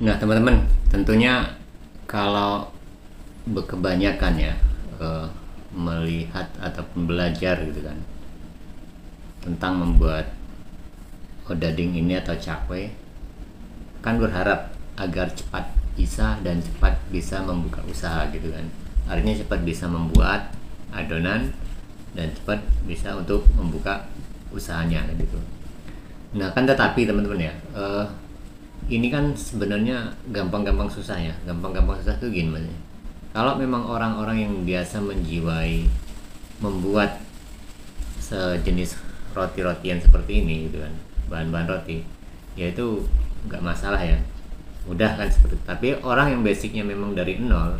Nah, teman-teman, tentunya kalau kebanyakan ya melihat ataupun belajar gitu kan tentang membuat odading ini atau cakwe, kan berharap agar cepat bisa dan cepat bisa membuka usaha gitu kan. Artinya cepat bisa membuat adonan dan cepat bisa untuk membuka usahanya gitu. Nah kan, tetapi teman-teman ya, ini kan sebenarnya gampang-gampang susah ya. Gampang-gampang susah tuh gimana? Kalau memang orang-orang yang biasa menjiwai membuat sejenis roti-rotian seperti ini gitu kan, bahan-bahan roti, ya itu nggak masalah ya, mudah kan seperti itu. Tapi orang yang basicnya memang dari nol,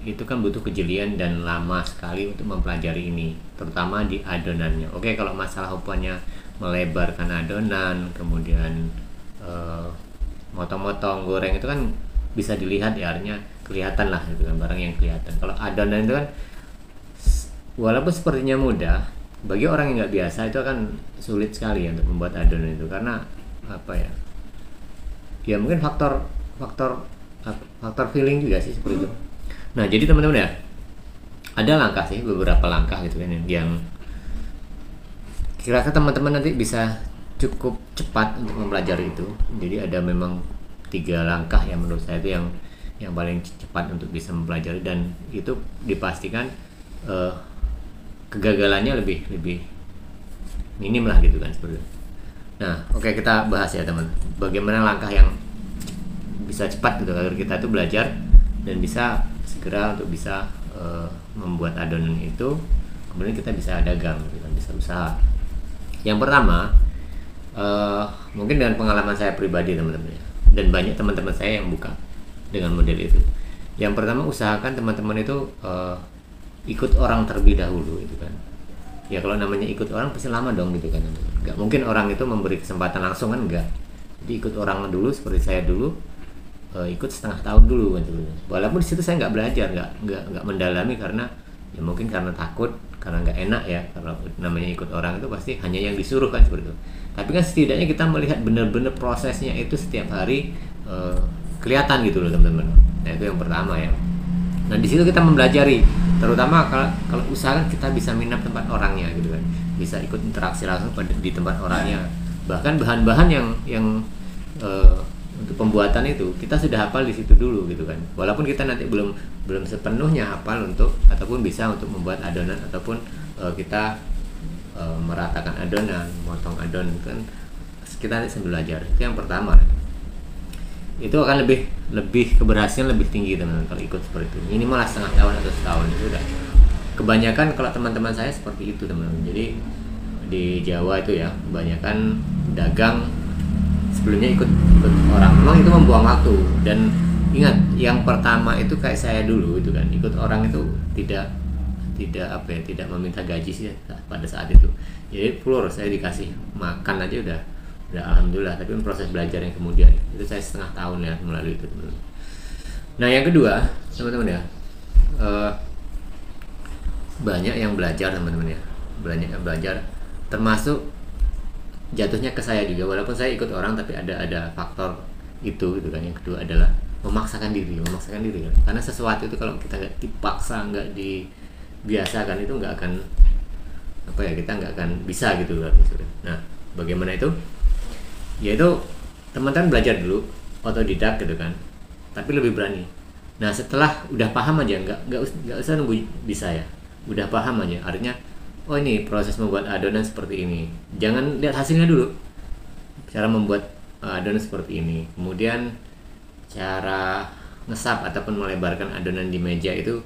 itu kan butuh kejelian dan lama sekali untuk mempelajari ini, terutama di adonannya. Oke, kalau masalah upahnya melebarkan adonan, kemudian motong-motong, goreng, itu kan bisa dilihat ya, artinya kelihatan lah gitu kan, barang yang kelihatan. Kalau adonan itu kan walaupun sepertinya mudah, bagi orang yang nggak biasa itu akan sulit sekali ya untuk membuat adonan itu, karena apa ya, ya mungkin faktor faktor faktor feeling juga sih seperti itu. Nah jadi teman-teman ya, ada langkah sih, beberapa langkah gitu kan yang kira-kira teman-teman nanti bisa cukup cepat untuk mempelajari itu. Jadi ada memang 3 langkah yang menurut saya itu yang paling cepat untuk bisa mempelajari, dan itu dipastikan kegagalannya lebih minim lah gitu kan seperti itu. Nah oke, kita bahas ya teman, bagaimana langkah yang bisa cepat gitu agar kita tuh belajar dan bisa segera untuk bisa membuat adonan itu, kemudian kita bisa dagang gitu kan, bisa usaha. Yang pertama, mungkin dengan pengalaman saya pribadi teman-teman ya, dan banyak teman-teman saya yang buka dengan model itu. Yang pertama, usahakan teman-teman itu ikut orang terlebih dahulu gitu kan. Ya kalau namanya ikut orang pasti lama dong gitu kan. Nggak mungkin orang itu memberi kesempatan langsung kan, enggak. Jadi ikut orang dulu, seperti saya dulu ikut setengah tahun dulu kan. Walaupun di situ saya nggak belajar, nggak mendalami, karena ya mungkin karena takut, karena nggak enak ya, kalau namanya ikut orang itu pasti hanya yang disuruh kan seperti itu. Tapi kan setidaknya kita melihat benar-benar prosesnya itu setiap hari kelihatan gitu loh teman-teman. Nah itu yang pertama ya. Nah di situ kita mempelajari, terutama kalau usaha kan kita bisa minat tempat orangnya gitu kan, bisa ikut interaksi langsung di tempat orangnya. Bahkan bahan-bahan yang untuk pembuatan itu kita sudah hafal di situ dulu gitu kan. Walaupun kita nanti belum sepenuhnya hafal untuk ataupun bisa untuk membuat adonan, ataupun kita meratakan adonan, motong adonan kan, kita nanti sambil belajar. Itu yang pertama. Itu akan lebih keberhasilan lebih tinggi teman-teman kalau ikut seperti itu. Ini malah setengah tahun atau setahun itu udah. Kebanyakan kalau teman-teman saya seperti itu teman-teman. Jadi di Jawa itu ya kebanyakan dagang sebelumnya ikut orang. Memang itu membuang waktu, dan ingat yang pertama itu kayak saya dulu itu kan, ikut orang itu tidak meminta gaji sih pada saat itu. Jadi full saya dikasih makan aja udah alhamdulillah. Tapi proses belajar yang kemudian itu saya setengah tahun ya melalui itu teman-teman. Nah yang kedua teman-teman ya, banyak yang belajar teman-teman ya, banyak yang belajar, termasuk jatuhnya ke saya juga. Walaupun saya ikut orang, tapi ada faktor itu gitu kan. Yang kedua adalah memaksakan diri kan. Karena sesuatu itu kalau kita nggak dipaksa, nggak dibiasakan, itu nggak akan apa ya, kita nggak akan bisa gitu kan. Nah bagaimana itu? Yaitu teman-teman belajar dulu otodidak gitu kan, tapi lebih berani. Nah setelah udah paham aja, nggak usah nunggu bisa ya, udah paham aja, artinya oh ini proses membuat adonan seperti ini, jangan lihat hasilnya dulu, cara membuat adonan seperti ini, kemudian cara ngesap ataupun melebarkan adonan di meja itu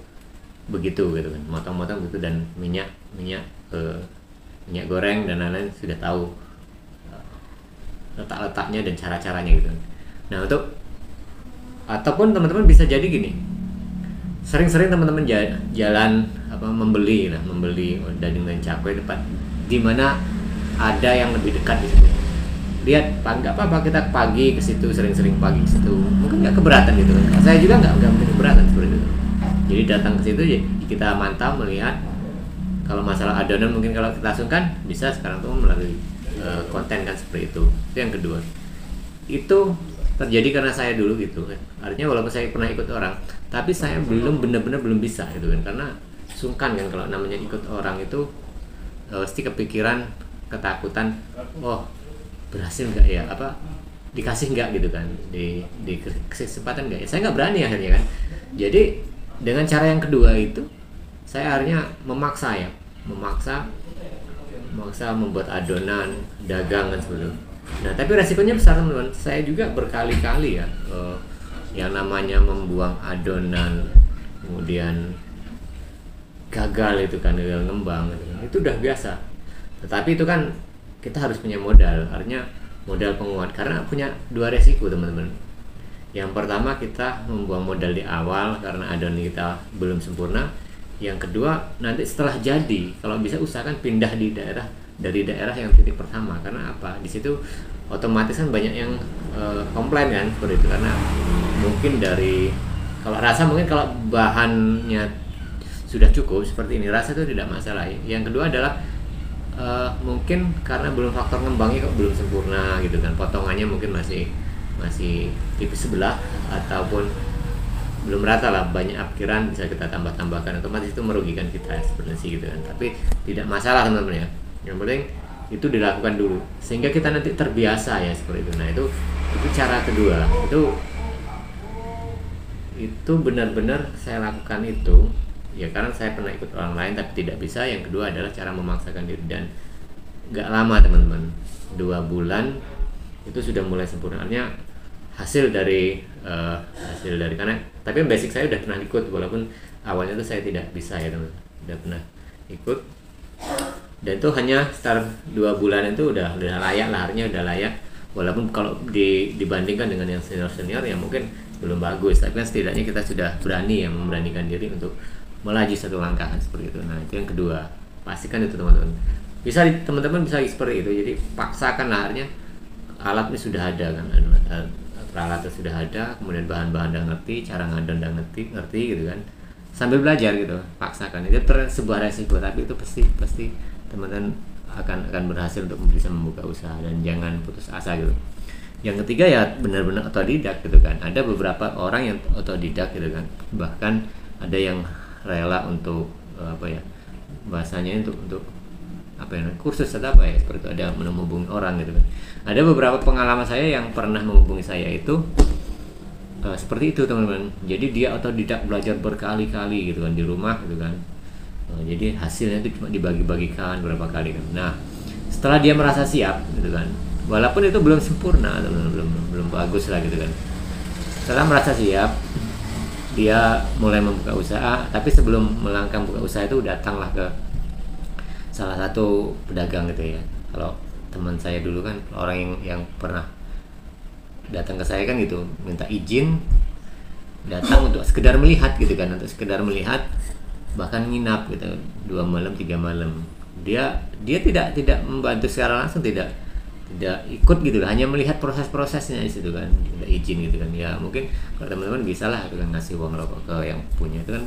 begitu gitu kan, motong-motong gitu, dan minyak goreng dan lain-lain sudah tahu letak-letaknya dan cara-caranya gitu. Nah untuk, ataupun teman-teman bisa jadi gini, sering-sering teman-teman jalan membeli daging dan cakwe tempat di mana ada yang lebih dekat di situ. Lihat, nggak apa-apa kita pagi ke situ, sering-sering pagi ke situ, mungkin nggak keberatan gitu kan. Saya juga nggak mungkin keberatan seperti itu. Jadi datang ke situ ya, kita mantau melihat. Kalau masalah adonan mungkin kalau kita langsung kan bisa sekarang tuh melalui konten kan seperti itu. Itu yang kedua. Itu terjadi karena saya dulu gitu kan. Artinya walaupun saya pernah ikut orang, tapi saya belum benar-benar belum bisa gitu kan, karena sungkan kan kalau namanya ikut orang itu, pasti kepikiran, ketakutan, oh berhasil nggak ya, apa dikasih nggak gitu kan, di kesempatan nggak ya, saya nggak berani akhirnya kan. Jadi dengan cara yang kedua itu saya akhirnya memaksa membuat adonan dagangan sebelum. Nah tapi resikonya besar teman-teman. Saya juga berkali-kali ya, yang namanya membuang adonan kemudian gagal itu kan, gagal ngembang gitu. Itu udah biasa. Tetapi itu kan kita harus punya modal, artinya modal penguat, karena punya dua resiko teman-teman. Yang pertama kita membuang modal di awal karena adonan kita belum sempurna. Yang kedua nanti setelah jadi, kalau bisa usahakan pindah dari daerah yang titik pertama. Karena apa? Di situ otomatis kan banyak yang komplain kan seperti itu, karena mungkin dari kalau rasa, mungkin kalau bahannya sudah cukup seperti ini, rasa itu tidak masalah. Yang kedua adalah mungkin karena belum faktor ngembangnya kok belum sempurna gitu kan, potongannya mungkin masih tipis sebelah ataupun belum rata lah, banyak apkiran bisa kita tambahkan, otomatis itu merugikan kita sebenarnya gitu kan. Tapi tidak masalah teman-teman ya, yang penting itu dilakukan dulu sehingga kita nanti terbiasa ya seperti itu. Nah itu cara kedua, itu benar-benar saya lakukan itu ya karena saya pernah ikut orang lain tapi tidak bisa. Yang kedua adalah cara memaksakan diri, dan nggak lama teman-teman, 2 bulan itu sudah mulai sempurnanya hasil dari karena, tapi basic saya udah pernah ikut, walaupun awalnya itu saya tidak bisa ya teman, udah pernah ikut, dan itu hanya sekitar 2 bulan itu udah layak lah, artinya udah layak, walaupun kalau dibandingkan dengan yang senior ya mungkin belum bagus, tapi kan setidaknya kita sudah berani ya, memberanikan diri untuk melaju satu langkah seperti itu. Nah itu yang kedua, pastikan itu teman-teman, teman-teman bisa seperti itu. Jadi paksakan lah, artinya alatnya sudah ada kan, peralatan sudah ada, kemudian bahan-bahan udah ngerti, cara ngadon udah ngerti gitu kan, sambil belajar gitu, paksakan. Itu sebuah resiko, tapi itu pasti teman-teman akan berhasil untuk bisa membuka usaha, dan jangan putus asa gitu. Yang ketiga ya benar-benar otodidak gitu kan. Ada beberapa orang yang otodidak gitu kan, bahkan ada yang rela untuk bahasanya untuk kursus atau seperti itu, ada menghubungi orang gitu kan. Ada beberapa pengalaman saya yang pernah menghubungi saya itu seperti itu teman-teman. Jadi dia otodidak, belajar berkali-kali gitu kan di rumah gitu kan. Jadi hasilnya itu cuma dibagi-bagikan berapa kali kan. Nah setelah dia merasa siap gitu kan, walaupun itu belum sempurna teman-teman, belum bagus lah gitu kan, setelah merasa siap dia mulai membuka usaha. Tapi sebelum melangkah membuka usaha itu datanglah ke salah satu pedagang gitu ya. Kalau teman saya dulu kan, orang yang pernah datang ke saya kan gitu, minta izin datang untuk sekedar melihat gitu kan, untuk sekedar melihat, bahkan nginap gitu 2 malam 3 malam. Dia tidak membantu secara langsung, tidak ikut gitu, hanya melihat proses-prosesnya di situ kan, tidak izin gitu kan. Ya mungkin kalau teman-teman bisa lah gitu kan, ngasih uang rokok ke yang punya itu kan,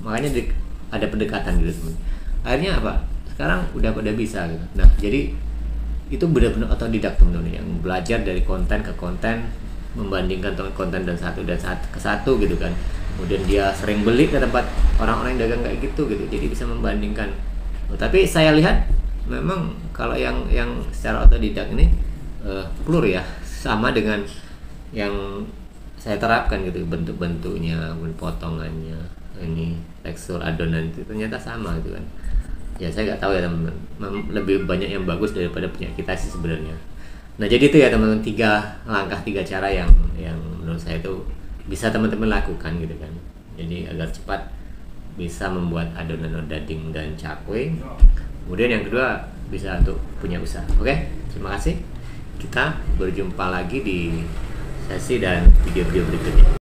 makanya ada pendekatan gitu teman. Akhirnya apa? Sekarang udah pada bisa gitu. Nah jadi itu benar-benar otodidak teman-teman, yang belajar dari konten ke konten, membandingkan konten dan satu ke satu gitu kan. Kemudian dia sering beli ke tempat orang-orang yang dagang kayak gitu, jadi bisa membandingkan. Tapi saya lihat memang kalau yang secara otodidak ini plur ya, sama dengan yang saya terapkan gitu, bentuk-bentuknya, potongannya, ini tekstur adonan itu ternyata sama gitu kan. Ya saya nggak tahu ya teman-teman, lebih banyak yang bagus daripada punya kita sih sebenarnya. Nah jadi itu ya teman-teman, 3 langkah 3 cara yang menurut saya itu bisa teman-teman lakukan gitu kan. Jadi agar cepat bisa membuat adonan daging dan cakwe. Kemudian yang kedua bisa untuk punya usaha. Oke, terima kasih. Kita berjumpa lagi di sesi dan video-video berikutnya.